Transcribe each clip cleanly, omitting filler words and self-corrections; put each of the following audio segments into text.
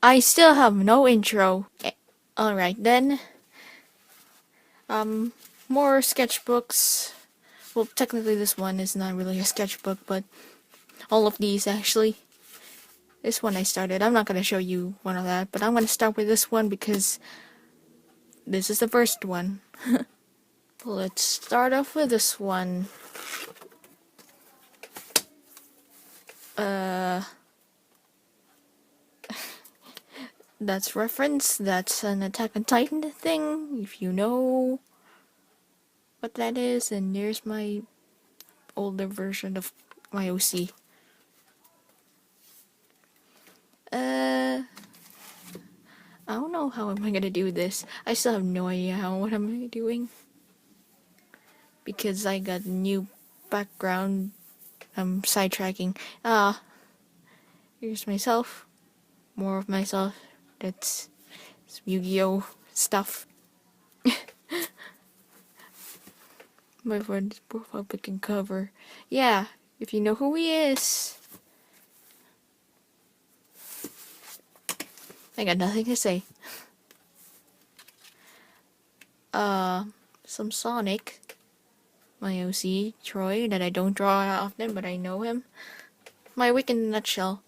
I still have no intro. Alright then. More sketchbooks. Well, technically this one is not really a sketchbook, but all of these actually. This one I started. I'm not gonna show you one of that, but I'm gonna start with this one because this is the first one. Let's start off with this one. That's reference. That's an Attack on Titan thing, if you know what that is. And there's my older version of my OC. I don't know how am I gonna do this. I still have no idea what I'm doing. Because I got new background. I'm sidetracking. Here's myself. More of myself. That's some Yu-Gi-Oh stuff. My friend's profile pic and cover. Yeah, if you know who he is. I got nothing to say. Some Sonic. My OC, Troy, that I don't draw often, but I know him. My week in a nutshell.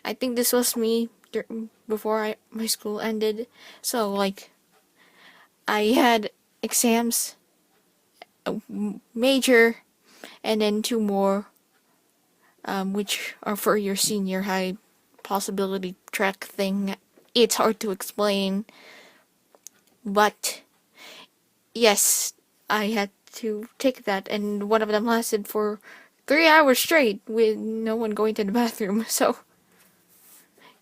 I think this was me before my school ended. So, like, I had exams, a major, and then 2 more, which are for your senior high possibility track thing. It's hard to explain, but yes, I had to take that, and one of them lasted for 3 hours straight with no one going to the bathroom. So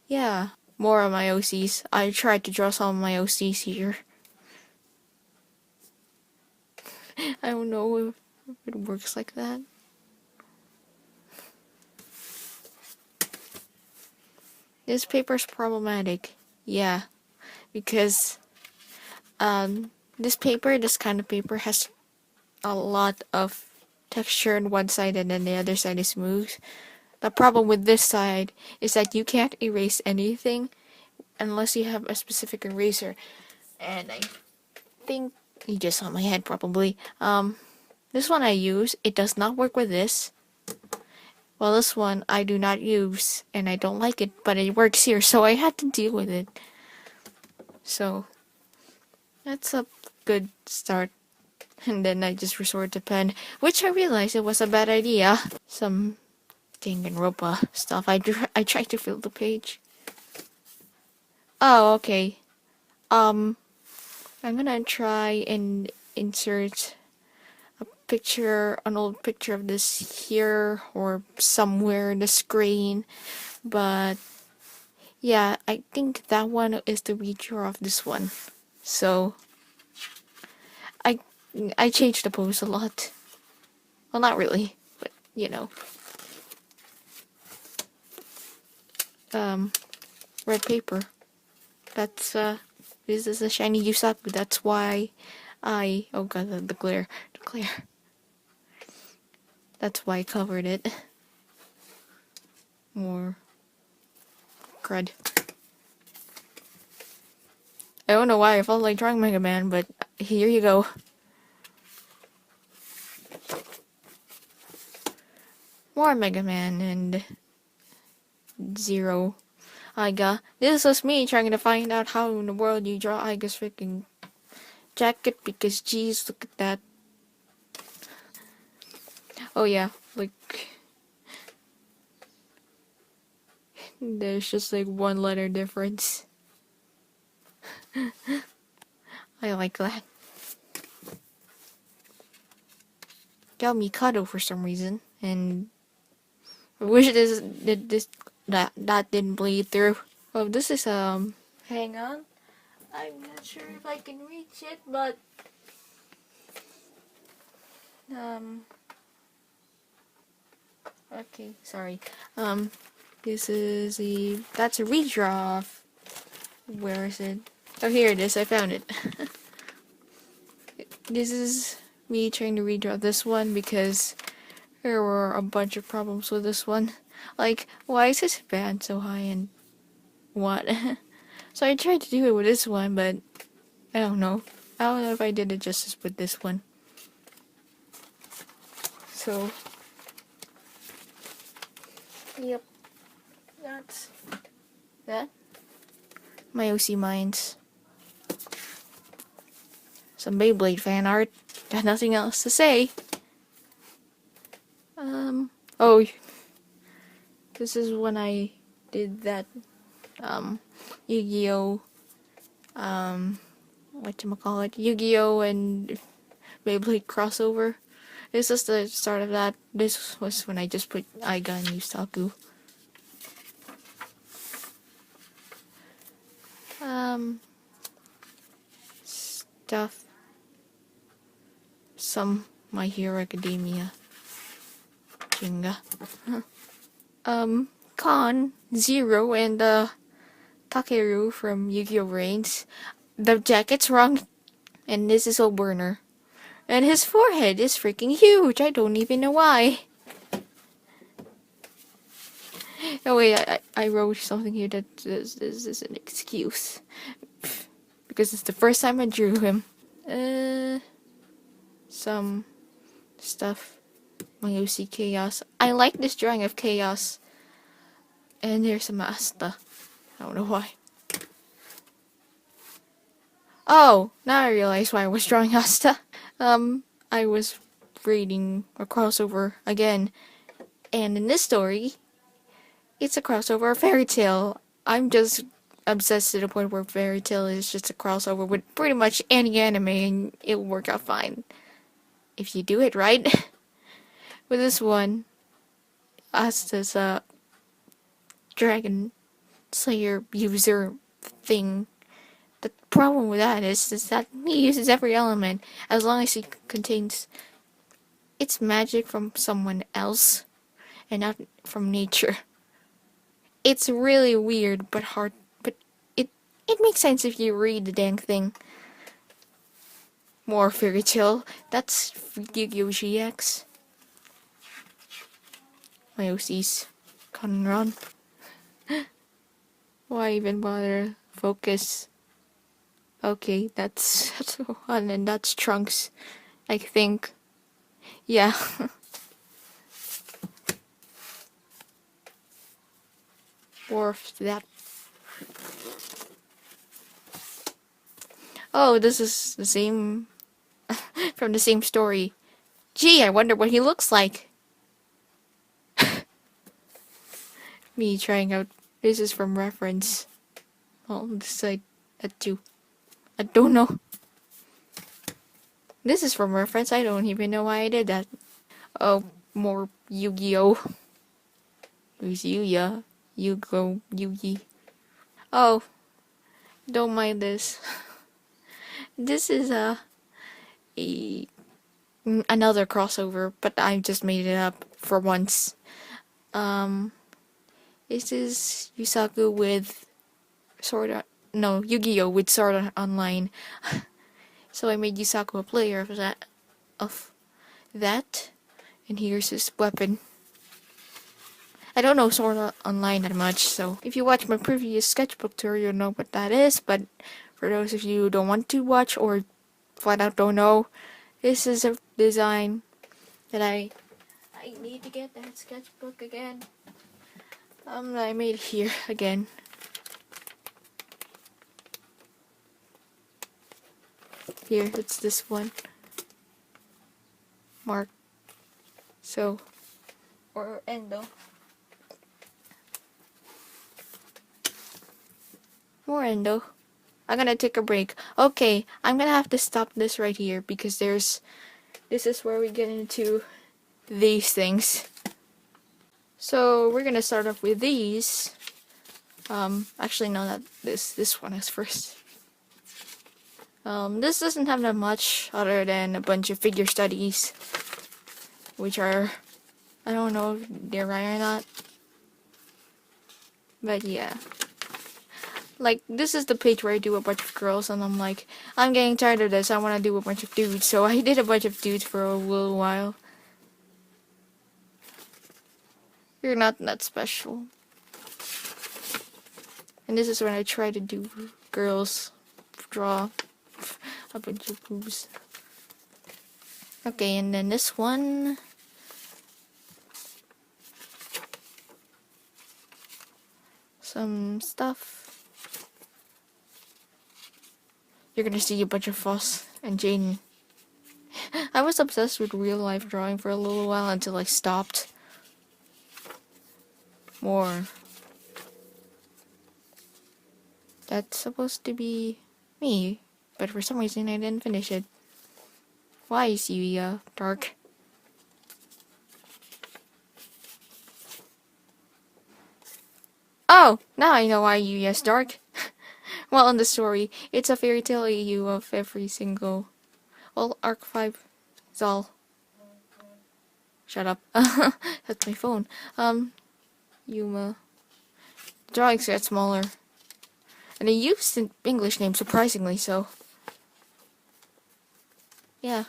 yeah, more of my OCs. I tried to draw some of my OCs here. I don't know if it works like that. This paper's problematic. Yeah, because this kind of paper has a lot of texture on one side and then the other side is smooth. The problem with this side is that you can't erase anything unless you have a specific eraser. And I think you just saw my head probably. This one I use, it does not work with this. Well, this one I do not use and I don't like it, but it works here, so I had to deal with it. So that's a good start. And then I just resort to pen, which I realized it was a bad idea. Some Danganronpa stuff. I tried to fill the page. Oh, okay. I'm gonna try and insert a picture, an old picture of this here or somewhere in the screen. But yeah, I think that one is the redraw of this one. So I changed the pose a lot. Well, not really, but you know. Red paper. That's this is a shiny Yusaku. That's why oh god, the glare. That's why I covered it. More crud. I don't know why I felt like drawing Mega Man, but here you go. More Mega Man and Zero. Aiga. This was me trying to find out how in the world you draw Aiga's freaking jacket because geez, look at that. Oh yeah, like there's just like 1 letter difference. I like that. Got Mikado for some reason, and I wish that didn't bleed through. Oh, this is hang on. I'm not sure if I can reach it, but okay, sorry. This is that's a redraw of, where is it? Oh, here it is, I found it. This is me trying to redraw this one because there were a bunch of problems with this one. Like, why is this band so high and what. So I tried to do it with this one, but I don't know. I don't know if I did it justice with this one. So, yep, that's that. My OC Minds. Some Beyblade fan art. Got nothing else to say. Oh, this is when I did that, Yu-Gi-Oh, whatchamacallit, Yu-Gi-Oh and Beyblade crossover. This is the start of that. This was when I just put Aiga and Yusaku. Stuff. Some My Hero Academia. Jinga. Kon, Zero, and Takeru from Yu-Gi-Oh! Reigns. The jacket's wrong, and this is Burner. And his forehead is freaking huge. I don't even know why. Oh wait, I wrote something here that this is an excuse. Because it's the first time I drew him. Some stuff. My OC Chaos. I like this drawing of Chaos. And here's some Asta. I don't know why. Oh, now I realize why I was drawing Asta. I was reading a crossover again. And in this story, it's a crossover of Fairy Tail. I'm just obsessed to the point where Fairy Tail is just a crossover with pretty much any anime and it'll work out fine. If you do it right. With this one, Asta's a Dragon Slayer user thing. The problem with that is that he uses every element as long as it contains its magic from someone else and not from nature. It's really weird but hard, but it makes sense if you read the dang thing. More Fairy Tail. That's Yu-Gi-Oh! GX. My OCs. Conron. Why even bother? Focus. Okay, that's one, and that's Trunks, I think. Yeah. Or that. Oh, this is the same from the same story. Gee, I wonder what he looks like. Me trying out. This is from reference. Oh, this I do. I don't know. This is from reference. I don't even know why I did that. Oh, more Yu-Gi-Oh. Who's Yuya? Yugo, Yugi. Oh, don't mind this. This is another crossover, but I just made it up for once. This is Yusaku with Yu-Gi-Oh with Sword Art Online. So I made Yusaku a player of that. And here's his weapon. I don't know Sword Art Online that much, so if you watch my previous sketchbook tour, you'll know what that is. But for those of you who don't want to watch or flat out don't know, this is a design that I need to get that sketchbook again. I made it here again. Here, it's this one. Mark. So, or Endo. More Endo. I'm gonna take a break. Okay, I'm gonna have to stop this right here because this is where we get into these things. So we're gonna start off with these. Actually no, that this one is first. This doesn't have that much other than a bunch of figure studies, which are, I don't know if they're right or not. But yeah. Like, this is the page where I do a bunch of girls, and I'm like, I'm getting tired of this, I want to do a bunch of dudes. So I did a bunch of dudes for a little while. You're not that special. And this is when I try to do girls draw a bunch of boobs. Okay, and then this one. Some stuff. You're gonna see a bunch of fuss and Jaden. I was obsessed with real life drawing for a little while until I stopped. More. That's supposed to be me, but for some reason I didn't finish it. Why is you dark? Oh, now I know why Yuya's dark. Well, in the story, it's a fairy tale AU of every single... Well, Arc 5 is all... Shut up. That's my phone. Yuma. Drawings get smaller. And they used an English name, surprisingly, so... Yeah.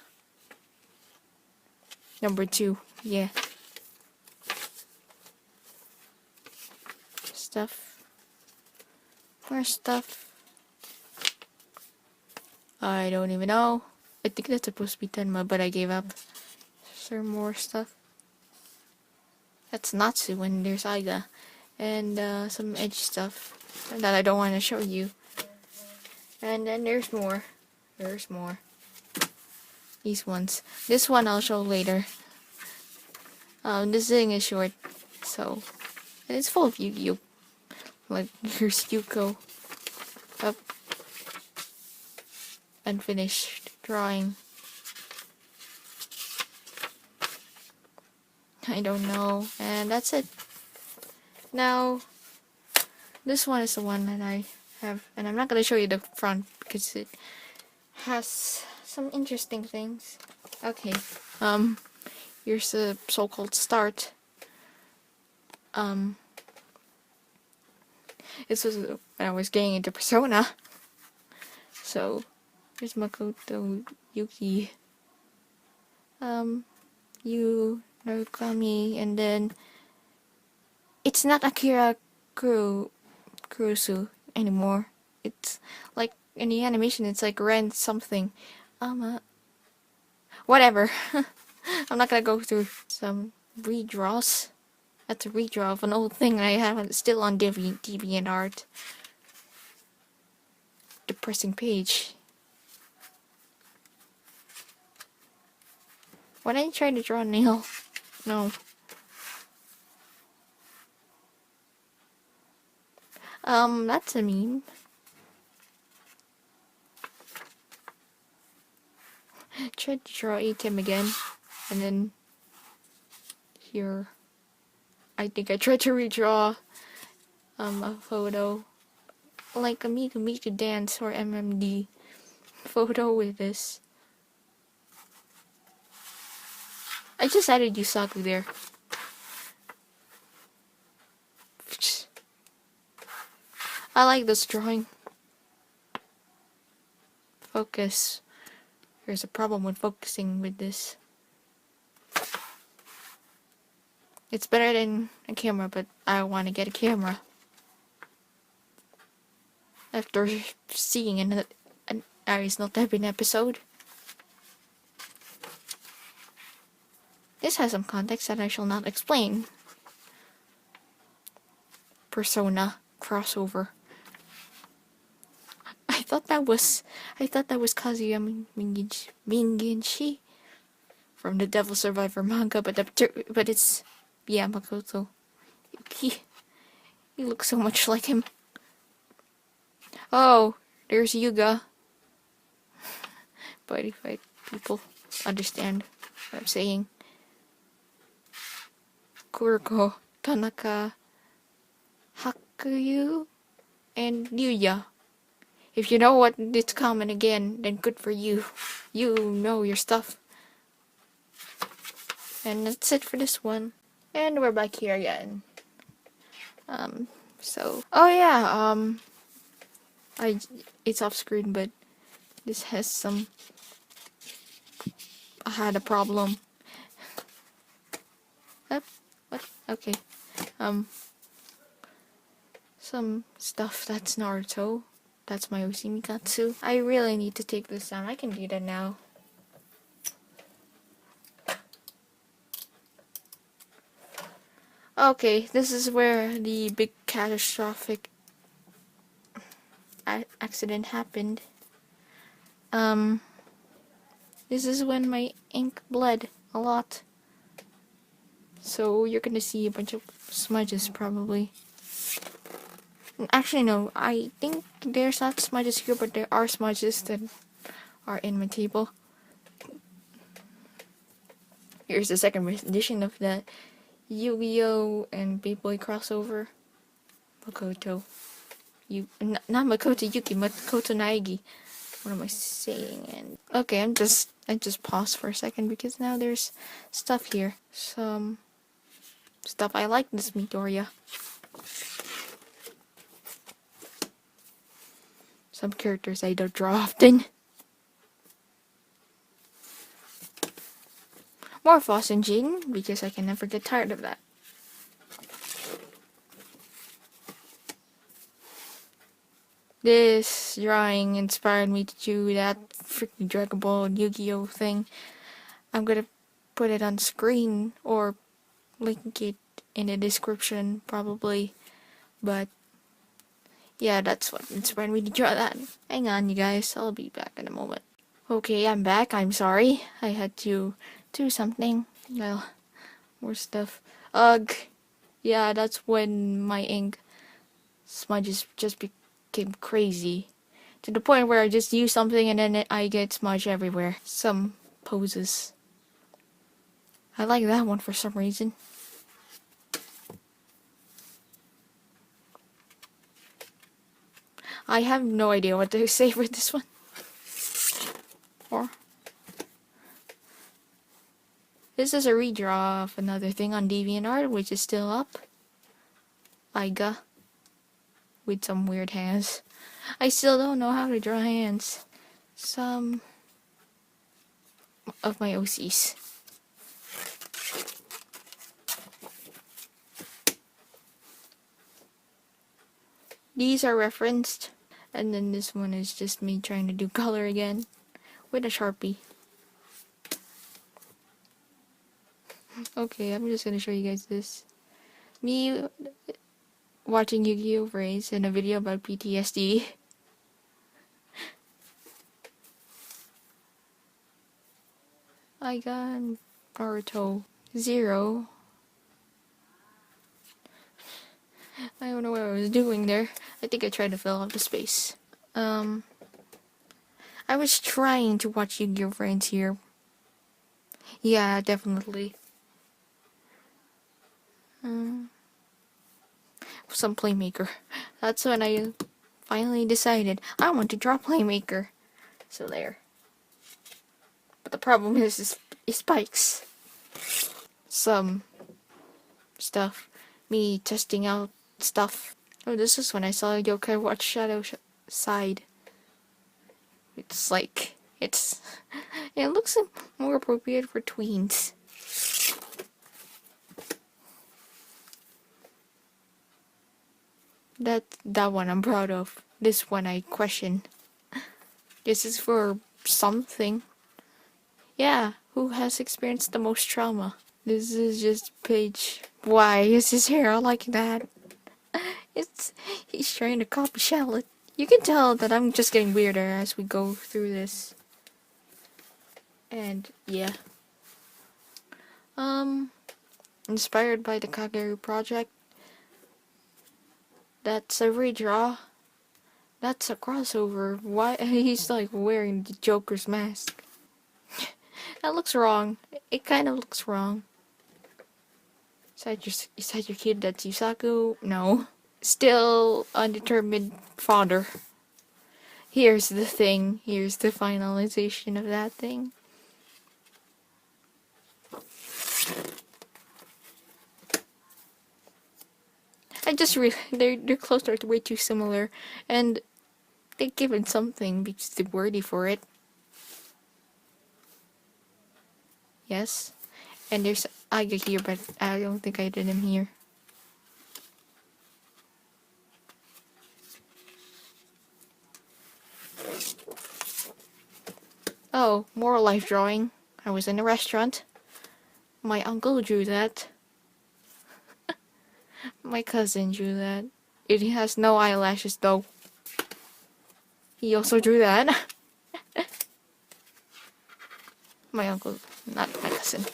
Number 2, yeah. Stuff. More stuff. I don't even know. I think that's supposed to be Tenma, but I gave up. Is there more stuff? That's Natsu, and there's Aiga. And some edge stuff that I don't want to show you. And then there's more. There's more. These ones. This one I'll show later. This thing is short, so... And it's full of Yu-Gi-Oh! Like, here's Yuko. Up. Unfinished drawing. I don't know. And that's it. Now, this one is the one that I have. And I'm not going to show you the front because it has some interesting things. Okay. Here's the so-called start. This was when I was getting into Persona. So, here's Makoto Yuki. Yu Narukami, and then it's not Akira Kurosu anymore. It's like in the animation it's like Ren something. Whatever. I'm not gonna go through some redraws. That's a redraw of an old thing I have still on DeviantArt. Depressing page. Why didn't you try to draw a nail? No. That's a meme. Tried to draw Atem again, and then here, I think I tried to redraw a photo, like a Miku Dance or MMD photo with this. I just added Yusaku there. I like this drawing. Focus. There's a problem with focusing with this. It's better than a camera, but I want to get a camera. After seeing an Aries Not Heaven episode. This has some context that I shall not explain. Persona crossover. I thought that was Kazuya Minginshi from the Devil Survivor manga, but it's Makoto Yuki. He looks so much like him. Oh, there's Yuga. But if people understand what I'm saying. Kuroko, Tanaka, Hakuyu, and Yuya. If you know what it's common again, then good for you. You know your stuff. And that's it for this one. And we're back here again. Oh yeah, it's off screen, but this has some... I had a problem. What? Okay. some stuff that's Naruto. That's my Oshimikatsu. I really need to take this down. I can do that now. Okay, this is where the big catastrophic accident happened. This is when my ink bled a lot. So you're gonna see a bunch of smudges probably. Actually no, I think there's not smudges here, but there are smudges that are in my table. Here's the second edition of that Yu-Gi-Oh! And Beyblade crossover. Makoto. Not Makoto Yuki, Makoto Naegi. What am I saying? And okay, I just paused for a second because now there's stuff here. Some stuff I like this Midoriya. Some characters I don't draw often. More Foss and Jaden because I can never get tired of that. This drawing inspired me to do that freaking Dragon Ball and Yu-Gi-Oh thing. I'm gonna put it on screen or link it in the description probably. But yeah, that's what inspired me to draw that. Hang on you guys, I'll be back in a moment. Okay, I'm back. I'm sorry. I had to do something. Well, more stuff. Ugh. Yeah, that's when my ink smudges just became crazy. To the point where I just use something and then I get smudge everywhere. Some poses. I like that one for some reason. I have no idea what to say for this one. Or this is a redraw of another thing on DeviantArt, which is still up. Aiga. With some weird hands. I still don't know how to draw hands. Some of my OCs. These are referenced. And then this one is just me trying to do color again. With a Sharpie. Okay, I'm just gonna show you guys this. Me watching Yu-Gi-Oh! Race in a video about PTSD. I got Naruto. Zero. I don't know what I was doing there. I think I tried to fill up the space. I was trying to watch Yu-Gi-Oh! Friends here. Yeah, definitely. Some Playmaker. That's when I finally decided I want to draw Playmaker. So there. But the problem is spikes. Some stuff. Me testing out stuff. Oh, this is when I saw Yokai Watch Shadow Side. It's like, it looks more appropriate for tweens. That one I'm proud of. This one I question. This is for something. Yeah, who has experienced the most trauma? This is just Page. Why is his hair like that? He's trying to copy Charlotte. You can tell that I'm just getting weirder as we go through this. And yeah. Inspired by the Kageru project. That's a redraw. That's a crossover. Why he's like wearing the Joker's mask? That looks wrong. It kind of looks wrong. Is that your kid? That's Yusaku? No. Still undetermined father. Here's the thing. Here's the finalization of that thing. I just they're close, they're way too similar, and they give it something because they're worthy for it. Yes, and there's Aiga here, but I don't think I did him here. Oh, more life drawing. I was in a restaurant. My uncle drew that. My cousin drew that. It has no eyelashes though. He also drew that. My uncle, not my cousin.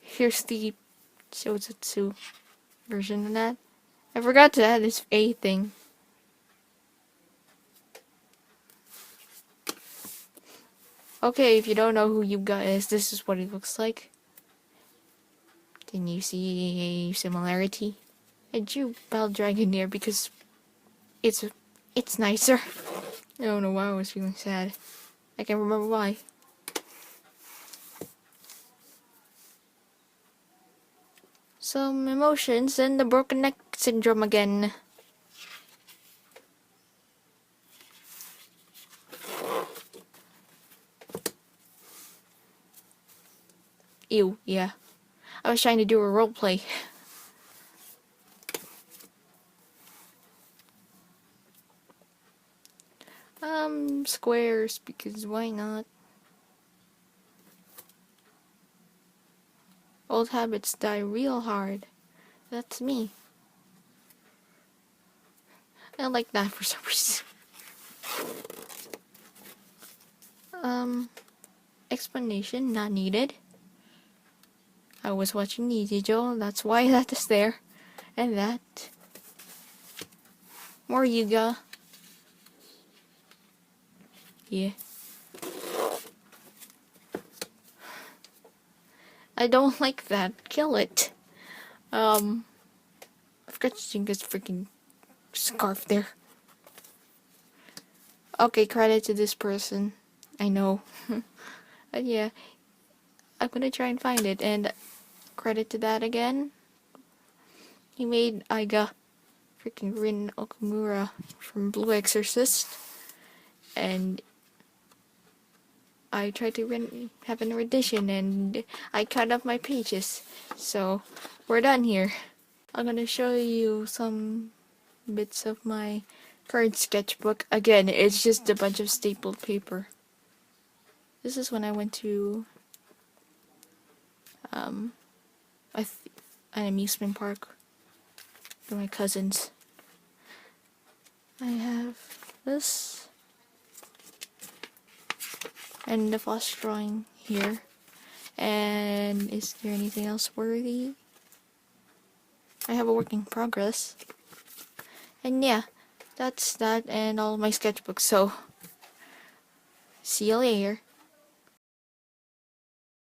Here's the Shozutsu version of that. I forgot to add this A thing. Okay, if you don't know who Yuga is, this is what it looks like. Can you see a similarity? I drew Bell Dragon there because it's nicer. I don't know why I was feeling sad. I can't remember why. Some emotions and the broken neck syndrome again. Ew, yeah. I was trying to do a role play. Squares, because why not? Old habits die real hard. That's me. I like that for some reason. Explanation not needed. I was watching Nijijo, that's why that is there. And that. More Yuga. Yeah. I don't like that. Kill it. I forgot to change this freaking scarf there. Okay, credit to this person. I know. But yeah, I'm gonna try and find it. And credit to that again. He made Aiga freaking Rin Okumura from Blue Exorcist. And I tried to have an rendition and I cut up my pages. So we're done here. I'm gonna show you some bits of my current sketchbook. Again, it's just a bunch of stapled paper. This is when I went to an amusement park with my cousins. I have this and the floss drawing here. And is there anything else worthy? I have a work in progress. And yeah, that's that and all my sketchbooks. So, see you later.